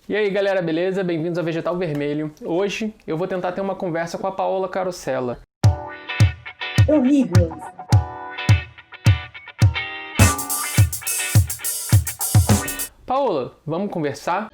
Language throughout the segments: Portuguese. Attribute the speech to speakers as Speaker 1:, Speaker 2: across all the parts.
Speaker 1: E aí galera, beleza? Bem-vindos ao Vegetal Vermelho. Hoje eu vou tentar ter uma conversa com a Paola Carosella.
Speaker 2: Amigos,
Speaker 1: Paola, vamos conversar?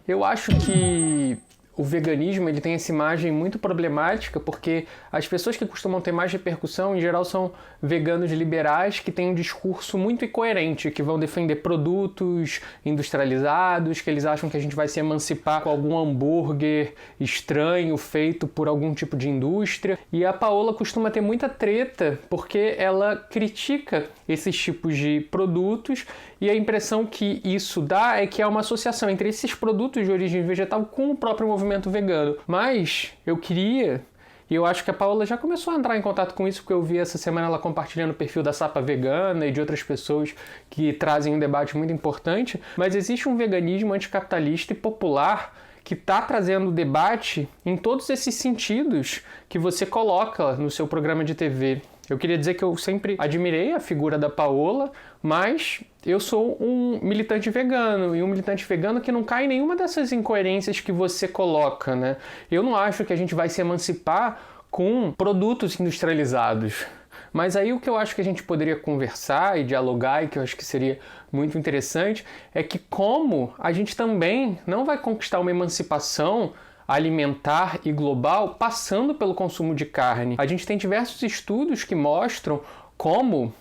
Speaker 1: Eu acho que o veganismo ele tem essa imagem muito problemática porque as pessoas que costumam ter mais repercussão, em geral, são veganos liberais que têm um discurso muito incoerente, que vão defender produtos industrializados, que eles acham que a gente vai se emancipar com algum hambúrguer estranho feito por algum tipo de indústria. E a Paola costuma ter muita treta porque ela critica esses tipos de produtos e a impressão que isso dá é que há uma associação entre esses produtos de origem vegetal com o próprio movimento vegano. Mas eu queria, e eu acho que a Paola já começou a entrar em contato com isso, porque eu vi essa semana ela compartilhando o perfil da Sapa Vegana e de outras pessoas que trazem um debate muito importante, mas existe um veganismo anticapitalista e popular que está trazendo debate em todos esses sentidos que você coloca no seu programa de TV. Eu queria dizer que eu sempre admirei a figura da Paola, mas eu sou um militante vegano, e um militante vegano que não cai em nenhuma dessas incoerências que você coloca, né? Eu não acho que a gente vai se emancipar com produtos industrializados. Mas aí o que eu acho que a gente poderia conversar e dialogar, e que eu acho que seria muito interessante, é que como a gente também não vai conquistar uma emancipação alimentar e global passando pelo consumo de carne. A gente tem diversos estudos que mostram como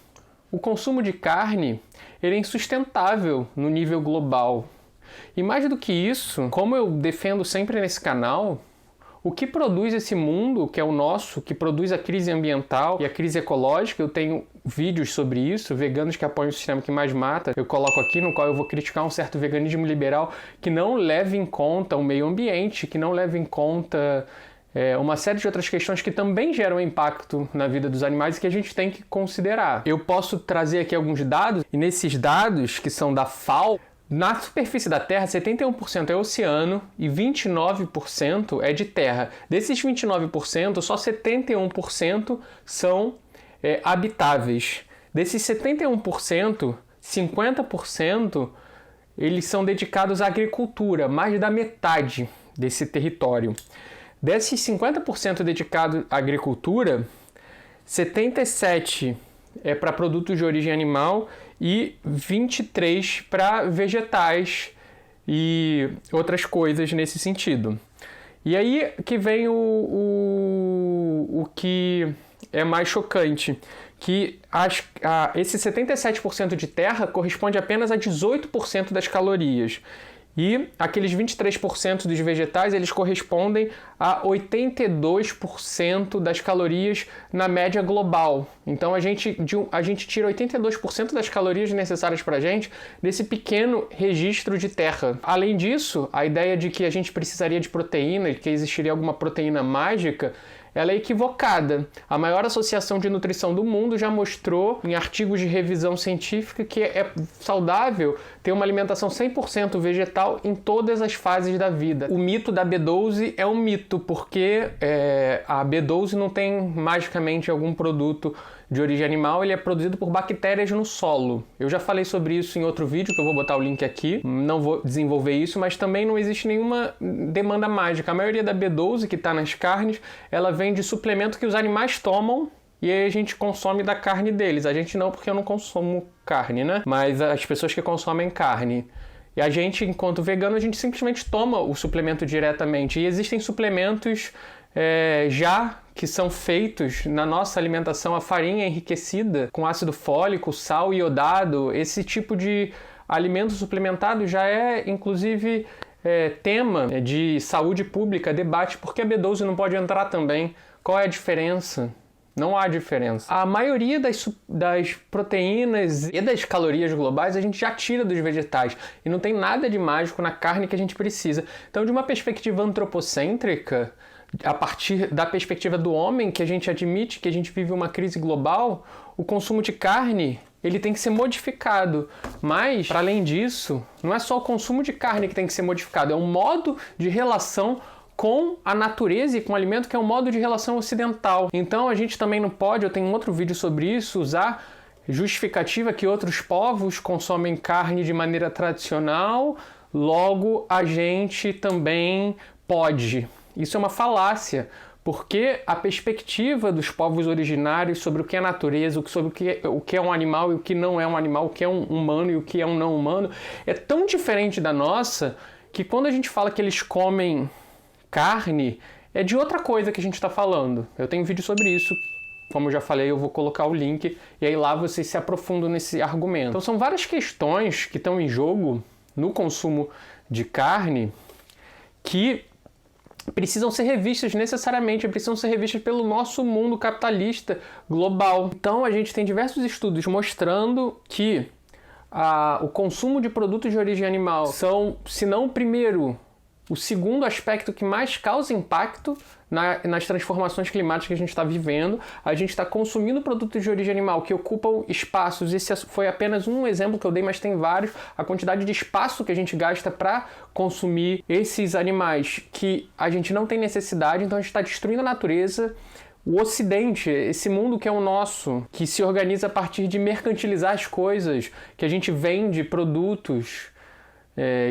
Speaker 1: o consumo de carne ele é insustentável no nível global. E mais do que isso, como eu defendo sempre nesse canal, o que produz esse mundo, que é o nosso, que produz a crise ambiental e a crise ecológica, eu tenho vídeos sobre isso, veganos que apoiam o sistema que mais mata, eu coloco aqui, no qual eu vou criticar um certo veganismo liberal que não leva em conta o meio ambiente, que não leva em conta uma série de outras questões que também geram impacto na vida dos animais e que a gente tem que considerar. Eu posso trazer aqui alguns dados, e nesses dados, que são da FAO, na superfície da Terra, 71% é oceano e 29% é de terra. Desses 29%, só 71% são habitáveis. Desses 71%, 50% eles são dedicados à agricultura, mais da metade desse território. Desses 50% dedicados à agricultura, 77% é para produtos de origem animal e 23% para vegetais e outras coisas nesse sentido. E aí que vem o que é mais chocante, que esse 77% de terra corresponde apenas a 18% das calorias. E aqueles 23% dos vegetais, eles correspondem a 82% das calorias na média global. Então a gente tira 82% das calorias necessárias para a gente desse pequeno registro de terra. Além disso, a ideia de que a gente precisaria de proteína e que existiria alguma proteína mágica, ela é equivocada. A maior associação de nutrição do mundo já mostrou em artigos de revisão científica que é saudável ter uma alimentação 100% vegetal em todas as fases da vida. O mito da B12 é um mito, porque a B12 não tem magicamente algum produto de origem animal, ele é produzido por bactérias no solo. Eu já falei sobre isso em outro vídeo, que eu vou botar o link aqui, não vou desenvolver isso, mas também não existe nenhuma demanda mágica. A maioria da B12 que está nas carnes, ela vem de suplemento que os animais tomam e aí a gente consome da carne deles. A gente não, porque eu não consumo carne, né? Mas as pessoas que consomem carne. E a gente, enquanto vegano, a gente simplesmente toma o suplemento diretamente. E existem suplementos já que são feitos na nossa alimentação, a farinha enriquecida com ácido fólico, sal iodado. Esse tipo de alimento suplementado já é, inclusive, tema de saúde pública, debate, porque a B12 não pode entrar também. Qual é a diferença? Não há diferença. A maioria das proteínas e das calorias globais a gente já tira dos vegetais. E não tem nada de mágico na carne que a gente precisa. Então, de uma perspectiva antropocêntrica, a partir da perspectiva do homem, que a gente admite que a gente vive uma crise global, o consumo de carne ele tem que ser modificado. Mas, para além disso, não é só o consumo de carne que tem que ser modificado, é um modo de relação com a natureza e com o alimento, que é um modo de relação ocidental. Então a gente também não pode, eu tenho um outro vídeo sobre isso, usar justificativa que outros povos consomem carne de maneira tradicional, logo a gente também pode. Isso é uma falácia, porque a perspectiva dos povos originários sobre o que é natureza, sobre o que é um animal e o que não é um animal, o que é um humano e o que é um não humano, é tão diferente da nossa que quando a gente fala que eles comem carne, é de outra coisa que a gente está falando. Eu tenho um vídeo sobre isso, como eu já falei, eu vou colocar o link e aí lá vocês se aprofundam nesse argumento. Então são várias questões que estão em jogo no consumo de carne que precisam ser revistas necessariamente, precisam ser revistas pelo nosso mundo capitalista global. Então a gente tem diversos estudos mostrando que o consumo de produtos de origem animal são, se não o primeiro, o segundo aspecto que mais causa impacto nas transformações climáticas que a gente está vivendo. A gente está consumindo produtos de origem animal que ocupam espaços. Esse foi apenas um exemplo que eu dei, mas tem vários. A quantidade de espaço que a gente gasta para consumir esses animais que a gente não tem necessidade, então a gente está destruindo a natureza. O Ocidente, esse mundo que é o nosso, que se organiza a partir de mercantilizar as coisas, que a gente vende produtos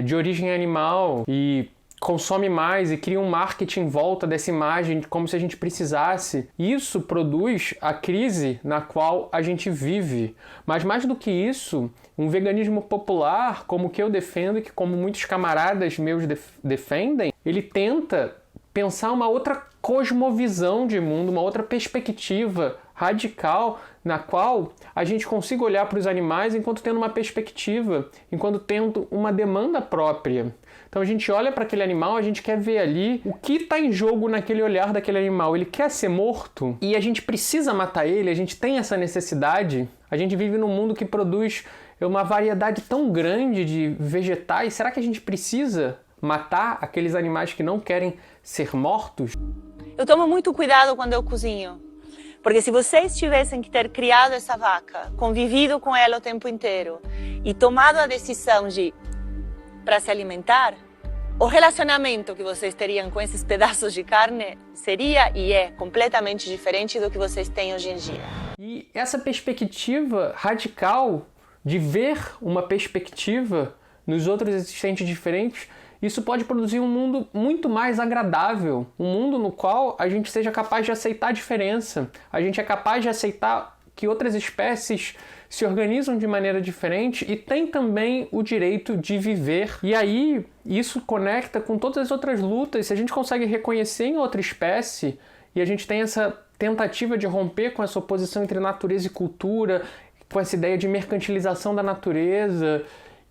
Speaker 1: de origem animal e consome mais e cria um marketing em volta dessa imagem como se a gente precisasse. Isso produz a crise na qual a gente vive. Mas mais do que isso, um veganismo popular, como o que eu defendo e que como muitos camaradas meus defendem, ele tenta pensar uma outra cosmovisão de mundo, uma outra perspectiva radical na qual a gente consiga olhar para os animais enquanto tendo uma perspectiva, enquanto tendo uma demanda própria. Então a gente olha para aquele animal, a gente quer ver ali o que está em jogo naquele olhar daquele animal. Ele quer ser morto e a gente precisa matar ele, a gente tem essa necessidade. A gente vive num mundo que produz uma variedade tão grande de vegetais. Será que a gente precisa matar aqueles animais que não querem ser mortos?
Speaker 2: Eu tomo muito cuidado quando eu cozinho. Porque se vocês tivessem que ter criado essa vaca, convivido com ela o tempo inteiro e tomado a decisão de para se alimentar, o relacionamento que vocês teriam com esses pedaços de carne seria e é completamente diferente do que vocês têm hoje em dia.
Speaker 1: E essa perspectiva radical de ver uma perspectiva nos outros existentes diferentes, isso pode produzir um mundo muito mais agradável, um mundo no qual a gente seja capaz de aceitar a diferença, a gente é capaz de aceitar que outras espécies se organizam de maneira diferente e tem também o direito de viver. E aí, isso conecta com todas as outras lutas. Se a gente consegue reconhecer em outra espécie e a gente tem essa tentativa de romper com essa oposição entre natureza e cultura, com essa ideia de mercantilização da natureza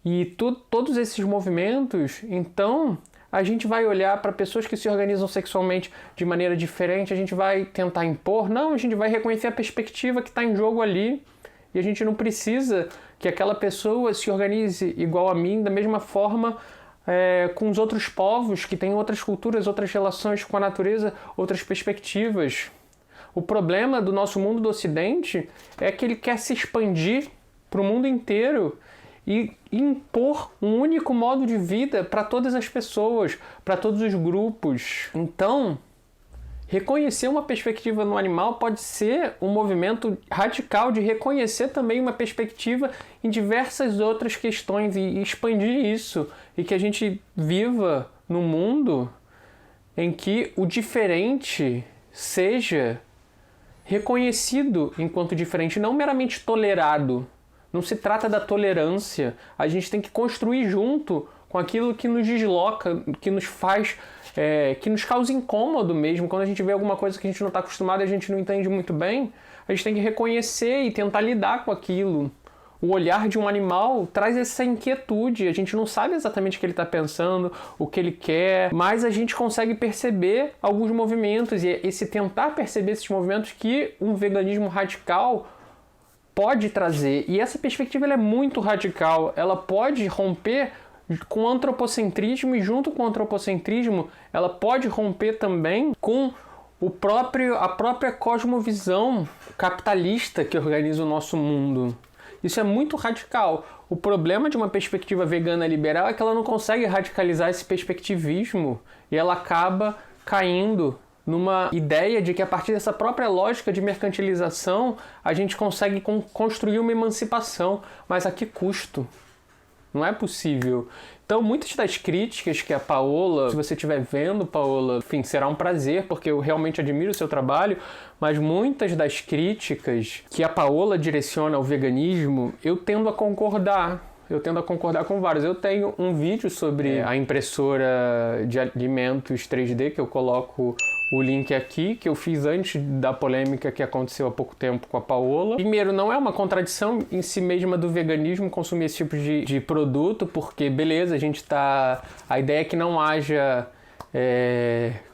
Speaker 1: e todos esses movimentos, então a gente vai olhar para pessoas que se organizam sexualmente de maneira diferente, a gente vai tentar impor? Não, a gente vai reconhecer a perspectiva que está em jogo ali. E a gente não precisa que aquela pessoa se organize igual a mim, da mesma forma com os outros povos que têm outras culturas, outras relações com a natureza, outras perspectivas. O problema do nosso mundo do Ocidente é que ele quer se expandir para o mundo inteiro e impor um único modo de vida para todas as pessoas, para todos os grupos. Então, reconhecer uma perspectiva no animal pode ser um movimento radical de reconhecer também uma perspectiva em diversas outras questões e expandir isso. E que a gente viva num mundo em que o diferente seja reconhecido enquanto diferente, não meramente tolerado. Não se trata da tolerância. A gente tem que construir junto com aquilo que nos desloca, que nos faz, que nos causa incômodo mesmo. Quando a gente vê alguma coisa que a gente não está acostumado e a gente não entende muito bem, a gente tem que reconhecer e tentar lidar com aquilo. O olhar de um animal traz essa inquietude. A gente não sabe exatamente o que ele está pensando, o que ele quer, mas a gente consegue perceber alguns movimentos. E esse tentar perceber esses movimentos que um veganismo radical pode trazer. E essa perspectiva ela é muito radical. Ela pode romper com o antropocentrismo e junto com o antropocentrismo ela pode romper também com a própria cosmovisão capitalista que organiza o nosso mundo. Isso é muito radical. O problema de uma perspectiva vegana liberal é que ela não consegue radicalizar esse perspectivismo e ela acaba caindo numa ideia de que a partir dessa própria lógica de mercantilização a gente consegue construir uma emancipação, mas a que custo? Não é possível. Então, muitas das críticas que a Paola, se você estiver vendo, Paola, enfim, será um prazer, porque eu realmente admiro o seu trabalho, mas muitas das críticas que a Paola direciona ao veganismo, eu tendo a concordar. Com vários. Eu tenho um vídeo sobre a impressora de alimentos 3D, que eu coloco o link aqui, que eu fiz antes da polêmica que aconteceu há pouco tempo com a Paola. Primeiro, não é uma contradição em si mesma do veganismo consumir esse tipo de produto, porque, beleza, a ideia é que não haja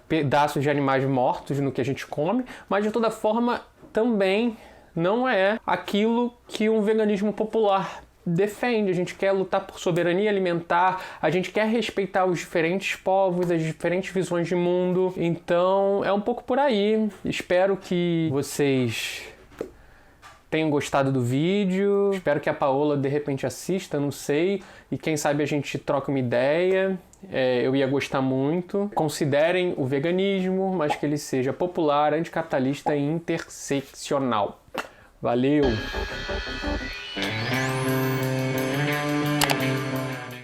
Speaker 1: pedaços de animais mortos no que a gente come, mas de toda forma também não é aquilo que um veganismo popular defende. A gente quer lutar por soberania alimentar, a gente quer respeitar os diferentes povos, as diferentes visões de mundo. Então é um pouco por aí. Espero que vocês tenham gostado do vídeo. Espero que a Paola de repente assista, não sei. E quem sabe a gente troca uma ideia. Eu ia gostar muito. Considerem o veganismo, mas que ele seja popular, anticapitalista e interseccional. Valeu!